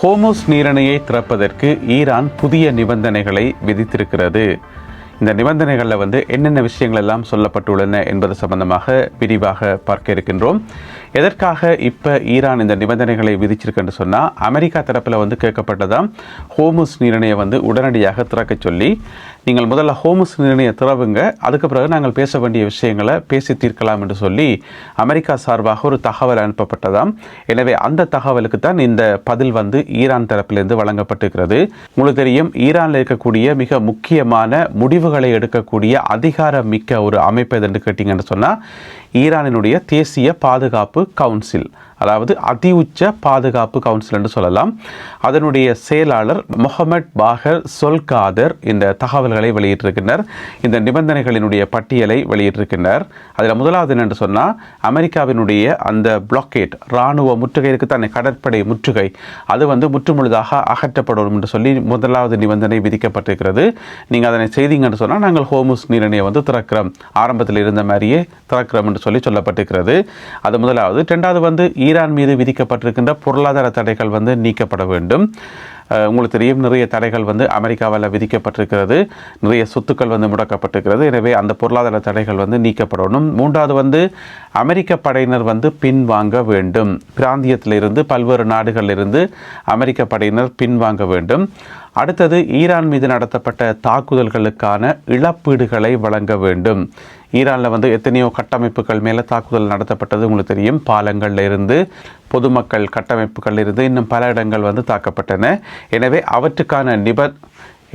Hormuz நீரிணையை திறப்பதற்கு Iran புதிய நிபந்தனைகளை விதித்திருக்கிறது. இந்த நிபந்தனைகளில் என்னென்ன விஷயங்கள் எல்லாம் சொல்லப்பட்டுள்ளன என்பது சம்பந்தமாக விரிவாக பார்க்க இருக்கின்றோம். எதற்காக இப்போ ஈரான் இந்த நிபந்தனைகளை விதிச்சிருக்குன்னு சொன்னால், அமெரிக்கா தரப்பில் கேட்கப்பட்டதாம் ஹோர்முஸ் நீரிணையை உடனடியாக திறக்க சொல்லி, நீங்கள் முதல்ல ஹோர்முஸ் நீரிணையை திறவுங்க, அதுக்கு பிறகு நாங்கள் பேச வேண்டிய விஷயங்களை பேசி தீர்க்கலாம் என்று சொல்லி அமெரிக்கா சார்பாக ஒரு தகவல் அனுப்பப்பட்டதாம். எனவே அந்த தகவலுக்கு தான் இந்த பதில் ஈரான் தரப்பிலிருந்து வழங்கப்பட்டிருக்கிறது. உங்களுக்கு தெரியும், ஈரானில் இருக்கக்கூடிய மிக முக்கியமான முடிவுகளை எடுக்கக்கூடிய அதிகாரம் மிக்க ஒரு அமைப்பு எது கேட்டீங்கன்னு சொன்னால், ஈரானினுடைய தேசிய பாதுகாப்பு கவுன்சில், அதாவது அதி உச்ச பாதுகாப்பு கவுன்சில் என்று சொல்லலாம். அதனுடைய செயலாளர் முகமது பாகர் சொல்காதர் இந்த தகவல்களை வெளியிட்டிருக்கின்றனர். இந்த நிபந்தனைகளினுடைய பட்டியலை வெளியிட்டிருக்கின்றனர். அதில் முதலாவது என்னென்று சொன்னால், அமெரிக்காவினுடைய அந்த பிளாக்கேட், இராணுவ முற்றுகை இருக்குத்தானே, கடற்படை முற்றுகை, அது முற்றுமுழுதாக அகற்றப்படும் என்று சொல்லி முதலாவது நிபந்தனை விதிக்கப்பட்டிருக்கிறது. நீங்கள் அதனை செய்தீங்கன்னு சொன்னால், நாங்கள் ஹோர்முஸ் நீரிணையை திறக்கிறோம், ஆரம்பத்தில் இருந்த மாதிரியே திறக்கிறோம் என்று சொல்லி சொல்லப்பட்டிருக்கிறது. அது முதலாவது. இரண்டாவது ஈரான் மீது விதிக்கப்பட்டிருக்கின்ற பொருளாதார தடைகள் நீக்கப்பட வேண்டும். உங்களுக்கு தெரியும், நிறைய தடைகள் அமெரிக்காவால் விதிக்கப்பட்டிருக்கிறது, நிறைய சொத்துக்கள் முடக்கப்பட்டிருக்கிறது. எனவே அந்த பொருளாதார தடைகள் நீக்கப்படணும். மூன்றாவது அமெரிக்க படையினர் பின்வாங்க வேண்டும். பிராந்தியத்திலிருந்து பல்வேறு நாடுகளிலிருந்து அமெரிக்க படையினர் பின்வாங்க வேண்டும். அடுத்தது, ஈரான் மீது நடத்தப்பட்ட தாக்குதல்களுக்கான இழப்பீடுகளை வழங்க வேண்டும். ஈரானில் எத்தனையோ கட்டமைப்புகள் மேலே தாக்குதல் நடத்தப்பட்டது உங்களுக்கு தெரியும். பாலங்களில் இருந்து, பொதுமக்கள் கட்டமைப்புகளில் இருந்து, இன்னும் பல இடங்கள் தாக்கப்பட்டன.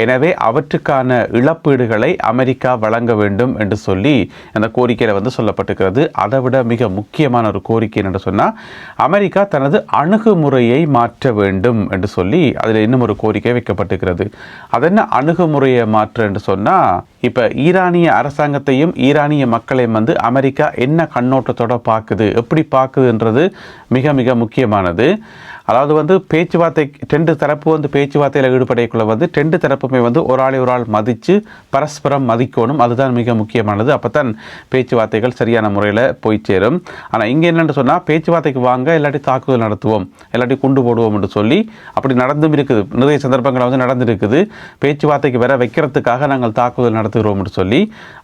எனவே அவற்றுக்கான இழப்பீடுகளை அமெரிக்கா வழங்க வேண்டும் என்று சொல்லி அந்த கோரிக்கையில் சொல்லப்பட்டிருக்கிறது. அதை விட மிக முக்கியமான ஒரு கோரிக்கை என்று சொன்னால், அமெரிக்கா தனது அணுகுமுறையை மாற்ற வேண்டும் என்று சொல்லி அதில் இன்னும் ஒரு கோரிக்கை வைக்கப்பட்டிருக்கிறது. அதென்ன அணுகுமுறையை மாற்ற என்று சொன்னால், இப்போ ஈரானிய அரசாங்கத்தையும் ஈரானிய மக்களையும் அமெரிக்கா என்ன கண்ணோட்டத்தோடு பார்க்குது, எப்படி பார்க்குதுன்றது மிக மிக முக்கியமானது. அதாவது பேச்சுவார்த்தை, ரெண்டு தரப்பு பேச்சுவார்த்தையில் ஈடுபடைக்குள்ள ரெண்டு தரப்புமே ஒரு ஆள் மதித்து பரஸ்பரம் மதிக்கணும். அதுதான் மிக முக்கியமானது. அப்போ தான் பேச்சுவார்த்தைகள் சரியான முறையில் போய் சேரும். ஆனால் இங்கே என்னென்னு சொன்னால், பேச்சுவார்த்தைக்கு வாங்க, இல்லாட்டி தாக்குதல் நடத்துவோம், இல்லாட்டி குண்டு போடுவோம் என்று சொல்லி அப்படி நடந்தும் இருக்குது. நிறைய சந்தர்ப்பங்கள் நடந்துருக்குது. பேச்சுவார்த்தைக்கு வர வைக்கிறதுக்காக நாங்கள் தாக்குதல் நடத்துகிறோம் என்று சொல்லி,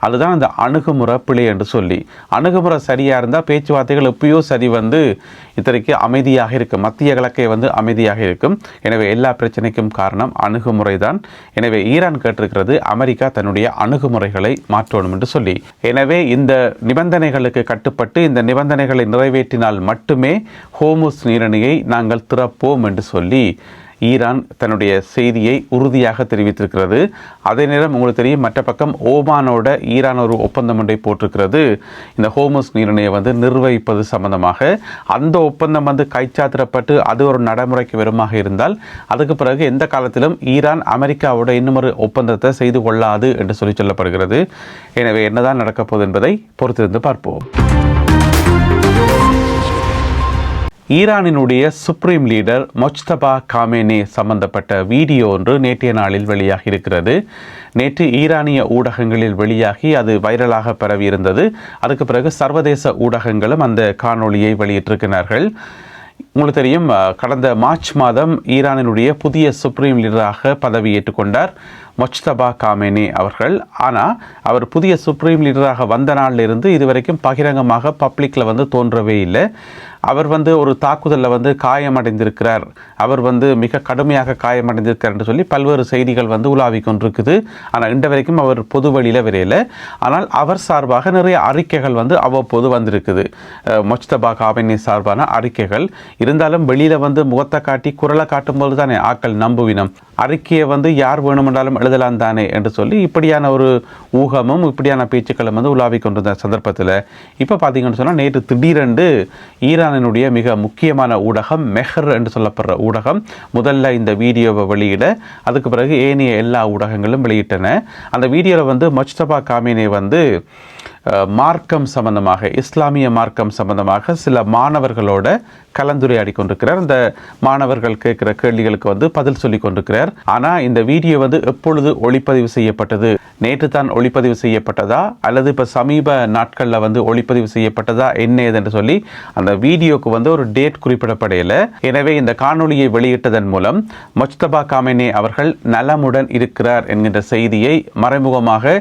அதுதான் அந்த அணுகுமுறை பிழை என்று சொல்லி. அணுகுமுறை சரியாக இருந்தால் பேச்சுவார்த்தைகள் எப்பயோ சரி இத்தனைக்கு அமைதியாக இருக்கும், மத்திய கிழக்கை அமைதியாக இருக்கும். எனவே எல்லா பிரச்சனைக்கும் காரணம் அணுகுமுறை தான். எனவே ஈரான் கேட்டிருக்கிறது அமெரிக்கா தன்னுடைய அணுகுமுறைகளை மாற்றணும் என்று சொல்லி. எனவே இந்த நிபந்தனைகளுக்கு கட்டுப்பட்டு இந்த நிபந்தனைகளை நிறைவேற்றினால் மட்டுமே ஹோர்முஸ் நீரிணையை நாங்கள் திறப்போம் என்று சொல்லி ஈரான் தன்னுடைய செய்தியை உறுதியாக தெரிவித்திருக்கிறது. அதே நேரம் உங்களுக்கு தெரியும், மற்ற பக்கம் ஓமானோட ஈரான் ஒரு ஒப்பந்தம் ஒன்றை போட்டிருக்கிறது. இந்த ஹோர்முஸ் நீரிணையை நிர்வகிப்பது சம்பந்தமாக அந்த ஒப்பந்தம் கைச்சாத்திரப்பட்டு அது ஒரு நடைமுறைக்கு வருமாக இருந்தால், அதுக்கு பிறகு எந்த காலத்திலும் ஈரான் அமெரிக்காவோட இன்னும் ஒரு ஒப்பந்தத்தை செய்து கொள்ளாது என்று சொல்லப்படுகிறது. எனவே என்னதான் நடக்கப் போகுது என்பதை பொறுத்திருந்து பார்ப்போம். ஈரானினுடைய சுப்ரீம் லீடர் மொஜ்தபா காமேனி சம்பந்தப்பட்ட வீடியோ ஒன்று நேற்றைய நாளில் வெளியாகி இருக்கிறது. நேற்று ஈரானிய ஊடகங்களில் வெளியாகி அது வைரலாக பரவி இருந்தது. அதுக்கு பிறகு சர்வதேச ஊடகங்களும் அந்த காணொளியை வெளியிட்டிருக்கிறார்கள். உங்களுக்கு தெரியும், கடந்த மார்ச் மாதம் ஈரானினுடைய புதிய சுப்ரீம் லீடராக பதவியேற்றுக் கொண்டார் மொஜ்தபா காமேனி அவர்கள். ஆனால் அவர் புதிய சுப்ரீம் லீடராக வந்த நாளிலிருந்து இதுவரைக்கும் பகிரங்கமாக பப்ளிக்கில் தோன்றவே இல்லை. அவர் ஒரு தாக்குதலில் காயமடைந்திருக்கிறார், அவர் மிக கடுமையாக காயமடைந்திருக்கிறார் என்று சொல்லி பல்வேறு செய்திகள் உலாவி கொண்டிருக்குது. ஆனால் இன்று வரைக்கும் அவர் பொது வழியில் வரையில. ஆனால் அவர் சார்பாக நிறைய அறிக்கைகள் அவ்வப்போது வந்திருக்குது, மொஜ்தபா காமேனி சார்பான அறிக்கைகள். இருந்தாலும் வெளியில் முகத்தை காட்டி குரலை காட்டும்போது தானே ஆக்கள் நம்புவினம். அறிக்கையை யார் வேணுமென்றாலும் எழுதலாம் தானே என்று சொல்லி இப்படியான ஒரு ஊகமும் இப்படியான பேச்சுக்களும் உலாவி கொண்டிருந்த சந்தர்ப்பத்தில் இப்போ பார்த்தீங்கன்னு சொன்னால், நேற்று திடீரென்று ஈரானினுடைய மிக முக்கியமான ஊடகம் மெஹர் என்று சொல்லப்படுற ஊடகம் முதல்ல இந்த வீடியோவை வெளியிட, அதுக்கு பிறகு ஏனைய எல்லா ஊடகங்களும் வெளியிட்டன. அந்த வீடியோவில் மொஜ்தபா காமேனி மார்க்கம் சம்பந்தமாக, இஸ்லாமிய மார்க்கம் சம்பந்தமாக சில மாணவர்களோட கலந்துரையாடி கொண்டிருக்கிறார். இந்த மாணவர்கள் கேட்கிற கேள்விகளுக்கு வந்து பதில் சொல்லி கொண்டிருக்கிறார். ஆனால் இந்த வீடியோ வந்து எப்பொழுது ஒளிப்பதிவு செய்யப்பட்டது, நேற்று தான் ஒளிப்பதிவு செய்யப்பட்டதா அல்லது இப்போ சமீப நாட்களில் வந்து ஒளிப்பதிவு செய்யப்பட்டதா என்ன ஏதென்று சொல்லி அந்த வீடியோக்கு வந்து ஒரு டேட் குறிப்பிடப்படையில. எனவே இந்த காணொலியை வெளியிட்டதன் மூலம் முஜ்தபா காமெனி அவர்கள் நலமுடன் இருக்கிறார் என்கின்ற செய்தியை மறைமுகமாக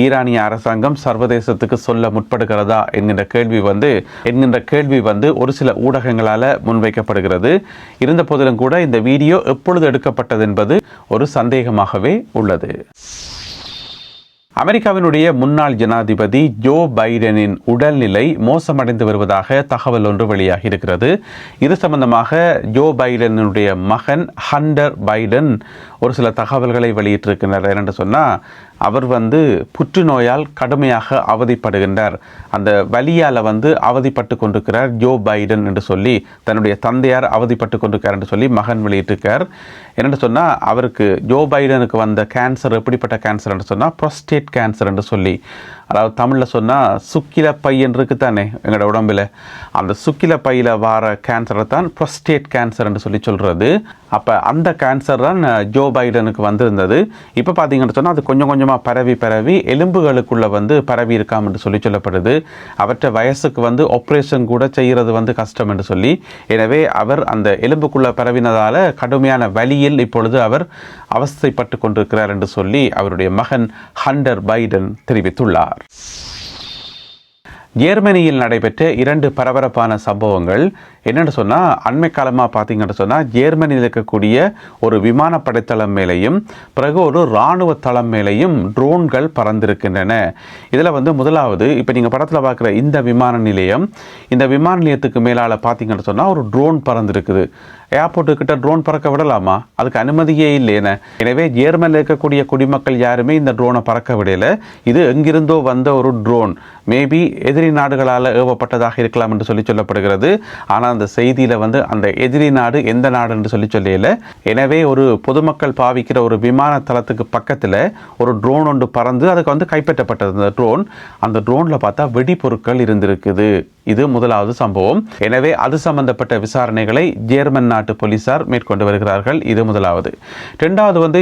ஈரானிய அரசாங்கம் சர்வதேசத்துக்கு சொல்ல முற்படுகிறதா என்கின்ற கேள்வி வந்து ஒரு சில ஊடகங்களால் முன்வைக்கப்படுகிறது. இருந்த போதிலும் கூட இந்த வீடியோ எப்பொழுது எடுக்கப்பட்டது என்பது ஒரு சந்தேகமாகவே உள்ளது. அமெரிக்காவினுடைய முன்னாள் ஜனாதிபதி ஜோ பைடனின் உடல்நிலை மோசமடைந்து வருவதாக தகவல் ஒன்று வெளியாகி இருக்கிறது. இது சம்பந்தமாக ஜோ பைடனுடைய மகன் ஹண்டர் பைடன் ஒரு சில தகவல்களை வெளியிட்டிருக்கிறார். என்னென்று சொன்னால், அவர் வந்து புற்றுநோயால் கடுமையாக அவதிப்படுகின்றார், அந்த வலியால் வந்து அவதிப்பட்டு கொண்டிருக்கிறார் ஜோ பைடன் என்று சொல்லி, தன்னுடைய தந்தையார் அவதிப்பட்டு கொண்டிருக்கிறார் என்று சொல்லி மகன் வெளியிட்டிருக்கார். என்னென்னு சொன்னால், அவருக்கு ஜோ பைடனுக்கு வந்த கேன்சர் எப்படிப்பட்ட கேன்சர் என்று சொன்னால் ப்ரோஸ்டேட் கேன்சர் என்று சொல்லி, அதாவது தமிழில் சொன்னால் சுக்கில பையன் இருக்குது தானே எங்களோட உடம்பில், அந்த சுக்கில பையில் வர கேன்சரை தான் ப்ரோஸ்டேட் கேன்சர் என்று சொல்லி சொல்கிறது. அப்போ அந்த கேன்சர் தான் ஜோ பைடனுக்கு வந்திருந்தது. இப்போ பார்த்தீங்கன்னு சொன்னால் அது கொஞ்சம் கொஞ்சமாக பரவி எலும்புகளுக்குள்ளே வந்து பரவி இருக்காம் என்று சொல்லப்படுது. அவற்றை வயசுக்கு வந்து ஆப்ரேஷன் கூட செய்கிறது வந்து கஷ்டம் என்று சொல்லி, எனவே அவர் அந்த எலும்புக்குள்ளே பரவினதால் கடுமையான வலியில் இப்பொழுது அவர் அவஸ்தைப்பட்டு கொண்டிருக்கிறார் என்று சொல்லி அவருடைய மகன் ஹண்டர் பைடன் தெரிவித்துள்ளார். ஜெர்மனியில் நடைபெற்ற 2 பரபரப்பான சம்பவங்கள் என்னென்னு சொன்னால், அண்மை காலமாக பார்த்தீங்கன்னு சொன்னால் ஜெர்மனியில் இருக்கக்கூடிய ஒரு விமானப்படை தளம் மேலேயும் பிறகு ஒரு இராணுவ தளம் மேலேயும் ட்ரோன்கள் பறந்திருக்கின்றன. இதில் வந்து முதலாவது இப்போ நீங்கள் படத்தில் பார்க்குற இந்த விமான நிலையத்துக்கு மேலால் பார்த்தீங்கன்னு சொன்னால் ஒரு ட்ரோன் பறந்துருக்குது. ஏர்போர்ட்டுக்கிட்ட ட்ரோன் பறக்க விடலாமா? அதுக்கு அனுமதியே இல்லைன்னு. எனவே ஜெர்மனியில் இருக்கக்கூடிய குடிமக்கள் யாருமே இந்த ட்ரோனை பறக்க விடலை. இது எங்கிருந்தோ வந்த ஒரு ட்ரோன், மேபி எதிரி நாடுகளால் ஏவப்பட்டதாக இருக்கலாம் என்று சொல்லப்படுகிறது. ஆனால் அந்த செய்தியில் வந்து அந்த எதிரி நாடு எந்த நாடு என்று சொல்லல. எனவே ஒரு பொதுமக்கள் பாவிக்கிற ஒரு விமான தளத்துக்கு பக்கத்தில் ஒரு ட்ரோன் ஒன்று பறந்து அதுக்கு வந்து கைப்பற்றப்பட்டது. அந்த ட்ரோனில் பார்த்தா வெடிபொருட்கள் இருந்திருக்குது. இது முதலாவது சம்பவம். எனவே அது சம்பந்தப்பட்ட விசாரணைகளை ஜெர்மன் நாட்டு போலீசார் மேற்கொண்டு வருகிறார்கள். இது முதலாவது. இரண்டாவது வந்து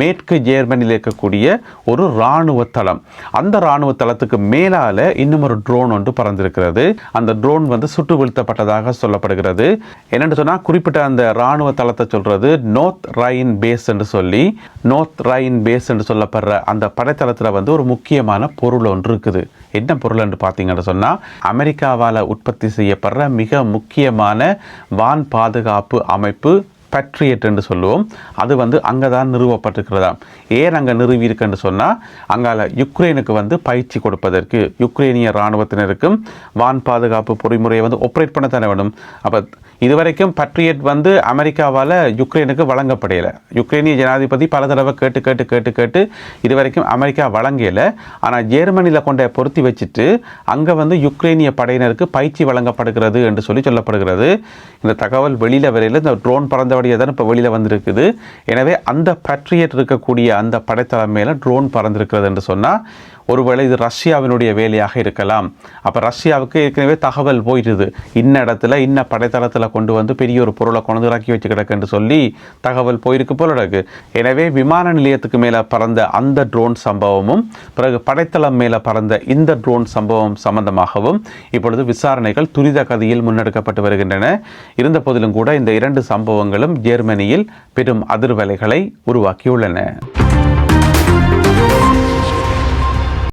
மேற்கு ஜெர்மனியில் இருக்கக்கூடிய ஒரு இராணுவ தளம். அந்த இராணுவ தளத்துக்கு மேலால இன்னும் ஒரு ட்ரோன் ஒன்று பறந்திருக்கிறது. அந்த ட்ரோன் வந்து சுட்டு வீழ்த்தப்பட்டதாக சொல்லப்படுகிறது. என்னென்னு சொன்னால், குறிப்பிட்ட அந்த இராணுவ தளத்தை சொல்றது நோர்த் ரைன் பேஸ் என்று சொல்லப்படுற அந்த படைத்தளத்தில் வந்து ஒரு முக்கியமான பொருள் ஒன்று இருக்குது. என்ன பொருள் என்று பார்த்தீங்கன்னு சொன்னால், அமெரிக்காவால் உற்பத்தி செய்யப்படுற மிக முக்கியமான வான் பாதுகாப்பு அமைப்பு பேட்ரியட் என்று சொல்லுவோம். அது வந்து அங்கே தான் நிறுவப்பட்டிருக்கிறதாம். ஏன் அங்கே நிறுவி இருக்குன்னு சொன்னால், அங்கால யுக்ரைனுக்கு வந்து பயிற்சி கொடுப்பதற்கு யுக்ரைனிய இராணுவத்தினருக்கும் வான் பாதுகாப்பு பொறிமுறையை வந்து ஆப்ரேட் பண்ண தானே வேணும். அப்போ இதுவரைக்கும் பேட்ரியட் வந்து அமெரிக்காவால் யுக்ரைனுக்கு வழங்கப்படையலை. யுக்ரைனிய ஜனாதிபதி பல தடவை கேட்டு இதுவரைக்கும் அமெரிக்கா வழங்கலை. ஆனால் ஜெர்மனியில் கொண்ட பொருத்தி வச்சுட்டு அங்கே வந்து யுக்ரைனிய படையினருக்கு பயிற்சி வழங்கப்படுகிறது என்று சொல்லப்படுகிறது. இந்த தகவல் வெளியில் வரையில் இந்த ட்ரோன் பறந்தபடியே தான் இப்போ வெளியில் வந்திருக்குது. எனவே அந்த பேட்ரியட் இருக்கக்கூடிய அந்த படைத்தளம் மேலே ட்ரோன் பறந்திருக்கிறது என்று சொன்னால், ஒருவேளை இது ரஷ்யாவினுடைய வேலையாக இருக்கலாம். அப்போ ரஷ்யாவுக்கு ஏற்கனவே தகவல் போயிடுது, இன்ன இடத்துல இன்ன படைத்தளத்தில் கொண்டு வந்து பெரிய ஒரு பொருளை கொண்டு இறக்கி வச்சு கிடக்குன்னு சொல்லி தகவல் போயிருக்கு போல இருக்கு. எனவே விமான நிலையத்துக்கு மேலே பறந்த அந்த ட்ரோன் சம்பவமும் பிறகு படைத்தளம் மேலே பறந்த இந்த ட்ரோன் சம்பவம் சம்பந்தமாகவும் இப்பொழுது விசாரணைகள் துரித கதியில் முன்னெடுக்கப்பட்டு வருகின்றன. இருந்த போதிலும் கூட இந்த 2 சம்பவங்களும் ஜெர்மனியில் பெரும் அதிர்வலைகளை உருவாக்கியுள்ளன.